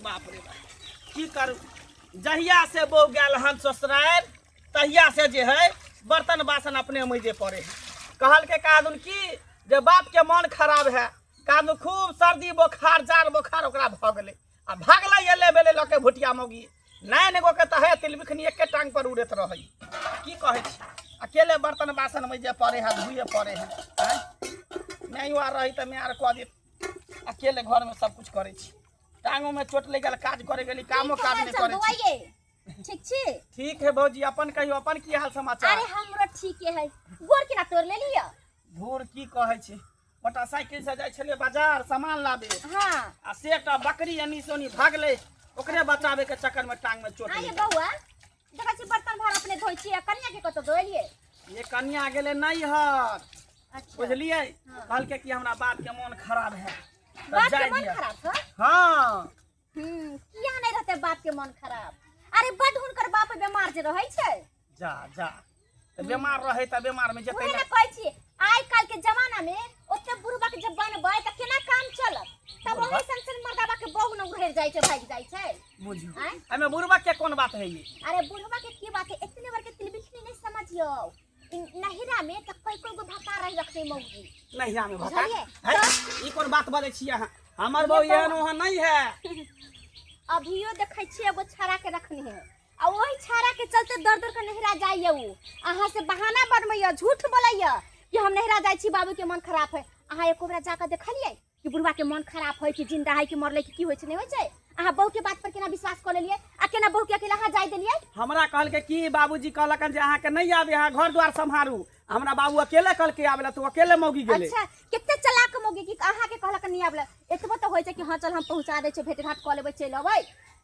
बाप रे बाप की करू जहिया से बो गेल हन ससुराल तहिया से जे है बर्तन बासन अपने मजे पड़े है। कहल के कादुन की जे बाप के मन खराब है कादुन खूब सर्दी बोखार जार बोखार ओकरा भ गेले आ भागले एले बेले लके भुटिया मौगी नैन एगो के तहे तिलबिखनी एके टांग पर उड़त रही की कहे छी अकेले बर्तन बासन मजे पड़े है धुए पड़े है नहीं आ रही तो मैं आर कह दे अकेले घर में सब कुछ करे छी टांगों में चोट लग गल काज करे गेली कामो काज नहीं करे छी ठीक छी ठीक है भौजी अपन कहियो अपन की हाल समाचार अरे हमरो ठीक है गोर केना तोड़ ले लिया धूर की कहे छी मोटरसाइकिल से जाय छले बाजार सामान लाबे हां आ से एकटा बकरी अनी सोनी भागले ओकरे बचावे के चक्कर में टांग में चोट अरे बउआ देखा छी बर्तन भर अपने धोई छी कन्या के कतो धोलिए ये कन्या गेले नहीं हर अच्छा बुझलिए कहल के कि हमरा बाप के मन खराब है बाप के मन खराब था हां किया नहीं रहते बाप के मन खराब अरे बड हुनकर बाप बीमार जे रहै छै जा जा त बीमार रहे त बीमार में जेते ना कहै छी आइ काल के जमाना में ओते बुढ़बा के जब बनबै त केना काम चलत तब ओही संसन मर्दाबा के बहु न उघर जाय छै भाग जाय छै बुझियो एमे बुढ़बा के कोन बात है ये अरे बुढ़बा के की बात है इतने बार के तिलबिखनी नहीं समझियो नहिरा में त कोई कोई गो भता रह रखते मौगी नहिरा में भता है ई कोन बात बोले छी अहाँ हमर बहु एहन ओहन नहीं है अभियो देखै छी एगो छाड़ा के रखनी है आ वही छाड़ा के चलते दर दर के नहिरा जाइए उ अहाँ से बहाना बनबैया झूठ बोलैया कि हम नहिरा जाय छी बाबू के मन खराब है अहाँ एको बेरा जाके देखलिए कि बुढ़वा के मन खराब है कि जिंदा है कि मरले कि होय छै नहीं होय छै अहाँ बहू के बात पर केना विश्वास कर लेलिए आ केना बहू के अकेला अहाँ जाय देलिए हमरा कहल के की बाबूजी कहलकन जे अहाँ के नहीं आबे अहाँ घर द्वार संभारू हमरा बाबू अकेले कहल के आबेला तू अकेले मौगी गेले अच्छा कितने चलाक मौगी कि अहाँ के कहलकन नहीं आबेला एतबो त होय छै कि हां चल हम पहुंचा दै छै भेट घाट क लेबै चल अबै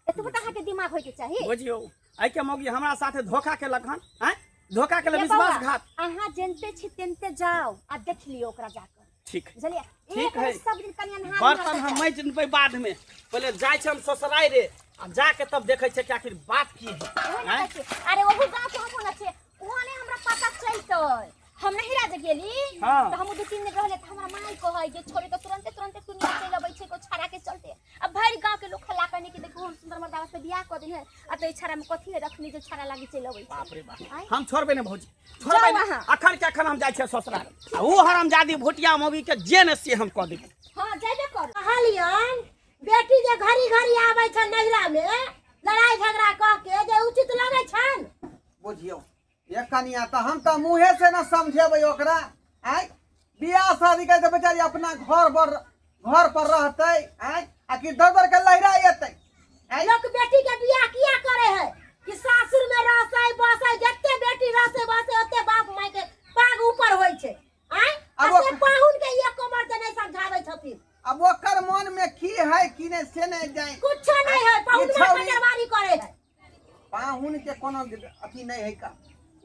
एतबो त अहाँ के दिमाग होय के चाहिए बुझियो आई के मौगी हमरा साथे धोखा केलक हन हैं धोखा केले विश्वासघात अहाँ जनते छी तेनते जाओ आ देख लियो ओकरा जाकर ठीक बुझलिए ठीक है सब दिन कन्या नहा बर्तन हम मैज पे बाद में पहले जाय छै हम ससुराल रे आ जाके तब देखे छै कि आखिर बात की है अरे ओहु गांव के हम न छै ओने हमरा पता चलतै हम नहीं राज गेली तो हम दो तीन दिन रहले त हमरा माई कहै जे छोड़े तो तुरंत तुरंत दुनिया चल अबै छै को छाड़ा के चलते अब भर गांव के लोग खला करने के देखो हम सुंदर मर्दावा से बियाह क दिन है आ तो छाड़ा में कथि रखनी जो छाड़ा लागी चल अबै बाप रे बाप हम छोड़बे ने भौजी छोड़बे ना अखन के अखन हम जाय छै ससुराल आ ओ हरामजादी भोटिया मौगी के जे ने से हम क देबे हां जाबे कर कहलियन बेटी जे घड़ी घड़ी आबै छ नहिरा में लड़ाई झगड़ा क के जे उचित लगै छन बुझियो ये कनिया तो हम तो मुँहे से न समझेबै ओकरा आय बियाह शादी के बेचारी अपना घर पर रहते आय आ कि दर दर के लहरा एतै लोग बेटी के बियाह किया करे है कि सासुर में रहसै बसै जत्ते बेटी रहसै बसै ओते बाप माय के पाग ऊपर होय छै आय अब से पाहुन के ये कमर जे नहीं समझाबै छथिन अब ओकर मन में की है कि ने से नहीं जाए कुछ नहीं है पाहुन में खजरवारी करे है पाहुन के कोनो अथी नहीं है का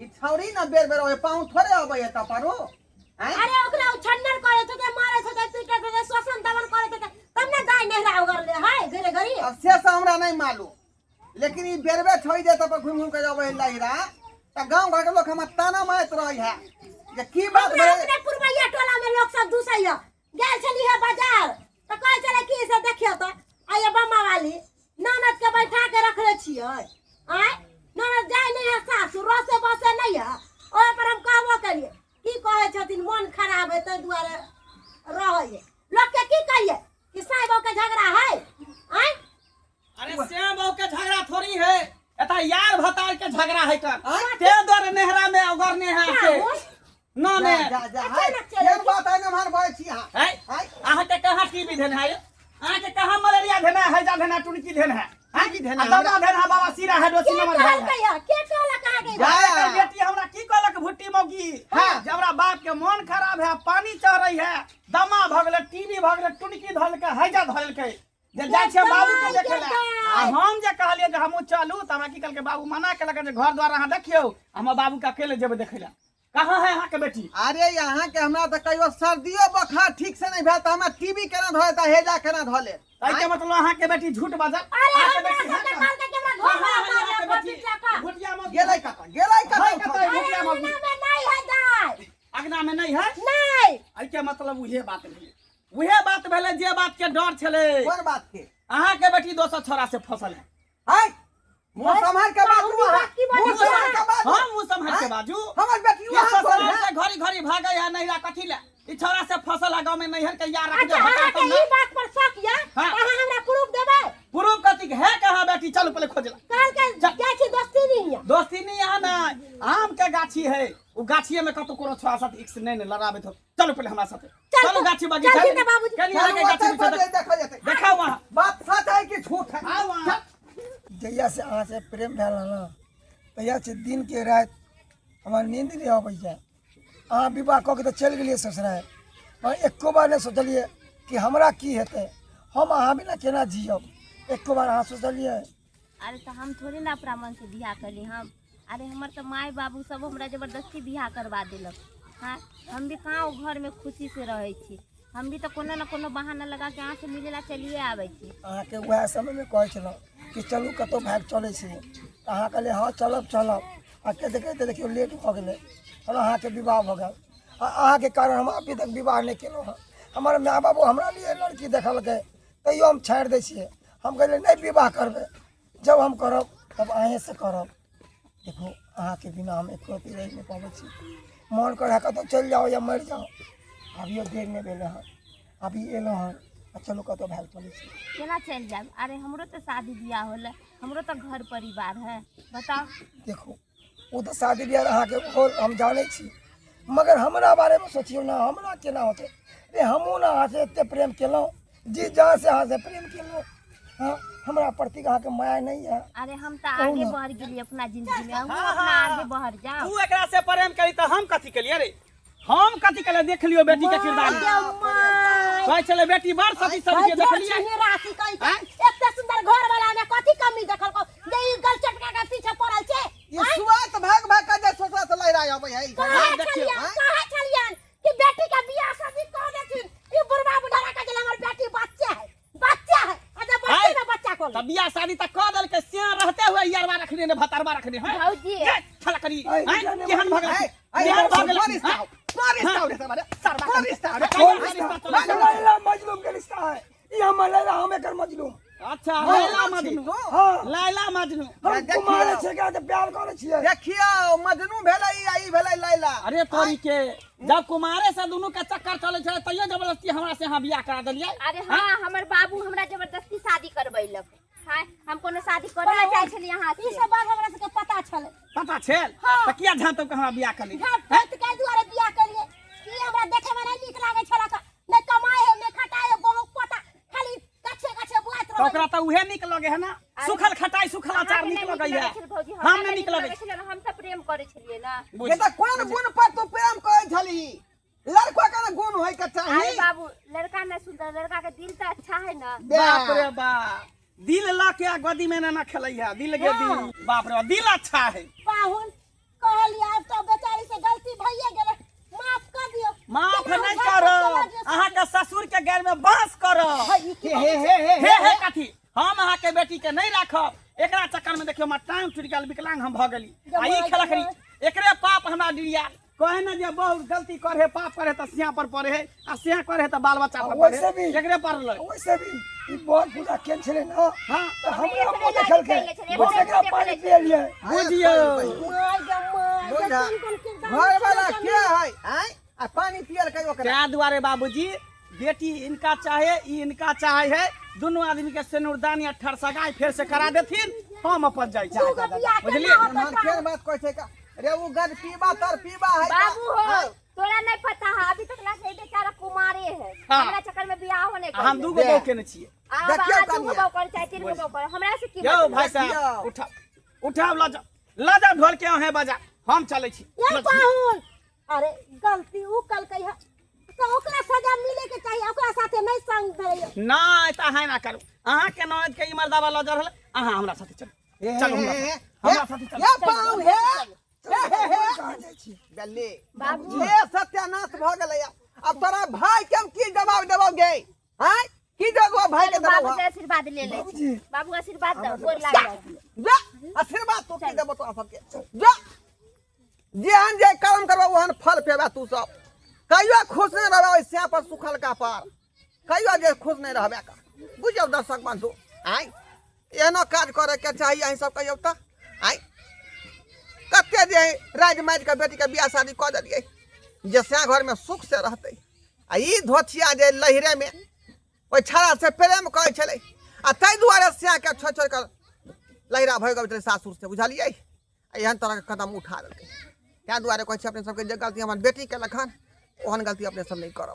ई छौरी न बेर बेर ओए पाहुन थोड़े अबै है त पारो अरे ओकरा छन्नर करे छै मारे छै पीटे छै शोषण दमन करे छै तब न दाई नहरा उगर ले है घरे घरी अब से हमरा नहीं मालूम लेकिन ई बेरबे छोड़ दे त घूम घूम के जाबै लहरा त गांव घर के लोग हम ताना मारत रहै है जे की बात है अपने पुरवैया टोला में लोग सब दूसैया गेल छली है बाजार त कहै चले की से देखियो त आये बम्मा वाली ननद के बैठा के रखले छियै आय ननद जाय नहीं है सासुर रसे बसे नहीं है ओए पर हम कहबो करिए की कहै छथिन मन खराब है त दुआरे रहै लोग के की कहिए कि साहब के झगड़ा है आय अरे श्याम बाबू के झगड़ा थोड़ी है एता यार भतार के झगड़ा है कर ते दर नेहरा में उगरने है से न ने जा जा ये बात है न मार भाई छी है अहाँ के कहां टीवी देन है अहाँ के कहां मलेरिया देना है जा देना टुनकी देन है की देना दवा देना बाबा सिरा है दोसी नंबर है के कहला कहा गई जा बेटी हमरा की कहलक भुट्टी मौगी हां जबरा बाप के मन खराब है पानी चढ़ई है दमा भगले टीवी भगले टुनकी धल के हैजा धल के जे जाय छै बाबू के देखेला आ हम जे कहलिए जे हमहु चलू त हमरा की कहल के बाबू मना केलक जे घर द्वार अहाँ देखियो हम बाबू के अकेले जेबे देखेला कहां है अहाँ के बेटी अरे यहाँ के हमरा त कहियो सर्दियो बुखार ठीक से नहीं भेल त हमरा टीवी केना धोए त हेजा केना धोले तै के मतलब अहाँ के बेटी झूठ बाजल अरे हमरा से कहल के हमरा घर में मारे बेटी भुटिया मौगी गेलै कत भुटिया मौगी में नहीं है दाई अगना में नहीं है नहीं आई के मतलब उहे बात भेलै जे बात के डर छले कोन बात के अहाँ के बेटी दोसर छोरा से फसल है आय मुंह संभाल के बाजू बाबू, बात की बात मुंह है? संभाल के बाजू हम मुंह संभाल के बाजू हमर बेटी ये ससुराल से घड़ी घड़ी भागे है नैरा कथी ले ई छोरा से फसल है गांव में नैहर के यार रख दे अच्छा अहाँ के ई बात पर शक या हाँ। अहाँ हमरा प्रूफ देबै पूर्व कथी के है कहाँ बेटी चलो पहले खोजला काल के जाइ छी दोस्ती नहीं है दोस्ती नहीं यहाँ ना आम के गाछी है वो गाछिए में कतो कोनो छोरा साथ एक से नहीं लड़ाबे तो चलो पहले हमरा साथे चलो गाछी बगीचा चल ना बाबूजी। कनी आगे गाछी बगीचा देखो जेते देखा वहां बात सच है कि झूठ है आओ वहां जहिया से अहाँ से प्रेम भेल ना तहिया से दिन के रात हमार नींद नहीं अबै छै। अहाँ विवाह कऽ के तऽ चलि गेलियै ससुराल, पर एको बार नहीं सोचलिए कि हमरा की हेतै, हम अहाँ बिना केना जियब। एको बार अहाँ सोचलिए? अरे तो हम थोड़ी ना अपना मन से बियाह करली हम। अरे हमार तो माई बाबू सब हमरा जबरदस्ती बियाह करवा दिलक। हाँ हम भी कहाँ वो घर में खुशी से रहे छी। हम भी तो कोनो न कोनो बहाना लगा के अहाँ से मिले ला चलिए आवे छी। अहाँ के वह समय में कहै छलहुँ कि चलू कतौ भाग चलै छी, तऽ अहाँ कहलिए हाँ चलब चलब। आ कहते कहते देखियो लेट भऽ गेलै और अहाँ के विवाह भऽ गेल। अहाँ के कारण हम अभी तक विवाह नहीं केलहुँ हँ। हमारे माँ बाबू हमरा लिए लड़की देखलकै तैयो हम छाड़ि दै छियै। हम कहलिए नहीं विवाह करबै, जब हम करब तब अहें से करब। देखो अहाँ के बिना हम एको रति रहि नहीं पाबै छी। मन करे कतौ चलि जाओ या मरि जाओ, अभियो देर नहीं भेलै हँ, अभी एलहुँ हँ। चलो कतौ भाग चलै छी। केना चल जाए? अरे हमरो तो शादी बियाह होले, हमरो तो घर परिवार है। बताओ। देखो वो तो शादी ब्याह अहाँ के होल हम जाने छी, मगर हमरा बारे में सोचियो ना, हमरा केना होते। रे हमहूँ ना अहाँ से एते प्रेम केलहुँ, जी जहाँ से अहाँ से प्रेम केलहुँ। हाँ हमरा प्रति अहाँ के माया नहीं है। अरे हम तो आगे बढ़ गेली अपना जिंदगी में, हम अपना आगे बढ़ जाओ। तू एकरा से प्रेम करी तो हम कथी के लिए रे? हम कथी के लिए? देख लियो बेटी के किरदार कहे चले बेटी बड़ सती सब के देख लिया। राशि कहि के एते सुंदर घर वाला में कथी कमी देखल को जे ई गल चटका के पीछे पड़ल छे। ये सुआत भाग भाग के जे सोचा से लहरा आबै है। कहे छलियन कि बेटी के बियाह शादी कर देथिन। ई बुढ़वा बुढ़ा के जे हमर बेटी बच्चा है, बच्चा है। अच्छा बच्चे में बच्चा को तब बियाह शादी तक कर देल के सिया रहते हुए यारवा रखने ने भतरवा रखने हैं। भौजी छला करी केहन भगल केहन भगल लैला मजलूम के रिश्ता है, ये हम लैला हम एकर मजलूम। अच्छा लैला मजनू। हाँ लैला मजनू। हम कुमारे छे के प्यार करे छियै। देखियो मजनू भेलै ई भेलै लैला। अरे तोरी के जब कुमारे से दोनों का चक्कर चले छे तइयो जबरदस्ती हमरा से हां बियाह करा देलिए। अरे हाँ हमर बाबू हमरा जबरदस्ती शादी करबैलक। हाँ हम कोनो शादी करे ला चाहे छली यहाँ से। ई सब बात हमरा सबके पता छले। पता छेल त किया ध्यान तो हमरा बियाह कर ली? हां त के दुआरे बियाह करिए कि हमरा देखे में नहीं नीक लागे छला त नहीं कमाए है नहीं खटाए है, बहुत पता खाली कछे कछे बुआत तो ओकरा त उहे निक लगे है ना, सुखल खटाई सुखल अचार निक लगे है। हम नहीं निक लगे। हम सब प्रेम करे छलिए ना। ये त कोन गुण पर तू प्रेम करै छली? लड़का का गुण होय के अरे चाही। बाबू लड़का ना सुंदर, लड़का के दिल तो अच्छा है ना। बाप रे बाप, दिल ला के गोदी में ना खेलै है, दिल के दिल। बाप रे दिल अच्छा है। पाहुन कहलिए अब तो बेचारी से गलती भइए गेले, माफ कर दियो। माफ नहीं करो, अहाँ के ससुर के गैर में बांस करो। हे हे कथी हम अहाँ के बेटी के नहीं राखब। एकरा चक्कर में देखियो हमर टांग टूट गेल, विकलांग हम भ गेली। आ ई खेला खरी एकरे पाप हमरा डिरिया कहे ना जे बहुत गलती करे पाप करे त सिया पर पड़े है, आ सिया करे त बाल बच्चा पर पड़े वैसे भी एकरे पड़ले। वैसे भी ई बहुत पूजा केन छले ना। हां तो हमरा को देखल के ओकरा पानी पिए लिए। बुझियो घर वाला के है हैं? आ पानी पियल के ओकरा क्या दुआरे बाबूजी बेटी इनका चाहे ई इनका चाहे है, दोनों आदमी के सिनुरदान या ठरसगाई फिर से करा देथिन, हम अपन जाई छी। बुझलिए? मन के बात कहै छै का रे उ गद पीबा तर पीबा है। बाबू हो तोरा नहीं पता है अभी तक ना से बेचारा कुमारे है। हाँ। हमरा चक्कर में बियाह होने का। हम दूगो बहू केने छिए। अब देखियो आज दूगो कनिया। बहू कर चाहे तीन गो बहू कर, हमरा से की यो मतलब? भाई साहब उठा उठा लजा ढोल के है बाजा, हम चले छी। ये पाहुन अरे गलती उ कल कही है तो ओकरा सजा मिले के चाहिए, ओकरा साथे नहीं संग भइए। नहीं त अहाँ ना करू, अहाँ के नौत के इमर दावा लजर हल, अहाँ हमरा साथे चलू। चलू हमरा साथे चलू। ये पाऊ हे कहां जाय छी? गल्ले बाबू। ये सत्यानाश भ गेलै। अब तोरा भाई के हम की जवाब देबोगे? हैं की जवाब भाई के चलो बाबू देबो? से आशीर्वाद ले ले। बाबूजी। बाबू आशीर्वाद दो, गोर लाग जाओ। जा आशीर्वाद तो की देबो तो सबके। जा जेहन जे कर्म करबो ओहन फल पेबा तू सब। कहियो खुश नहीं रहबे, ओइसे पर सुखल का पार। कहियो जे खुश नहीं रहबे का। बुझौ दर्शक बंधु। आय एहनो काज करे के चाहिए अहीं सब कहियो त आय कते जे राज माज के बेटी के बियाह शादी कऽ देलियै जे से घर में सुख से रहते आ ई धोथिया जे लहिरे में ओइ छाड़ा से प्रेम करै छलै आ ताहि दुआरे से के छोड़ छोड़ कर लहिरा भऽ गेल सासुर से बुझलियै एहन तरह के कदम उठा लेलकै ताहि दुआरे कहै छी अपने सबके जे गलती हमर बेटी केलक हन ओहन गलती अपने सब नहीं करब।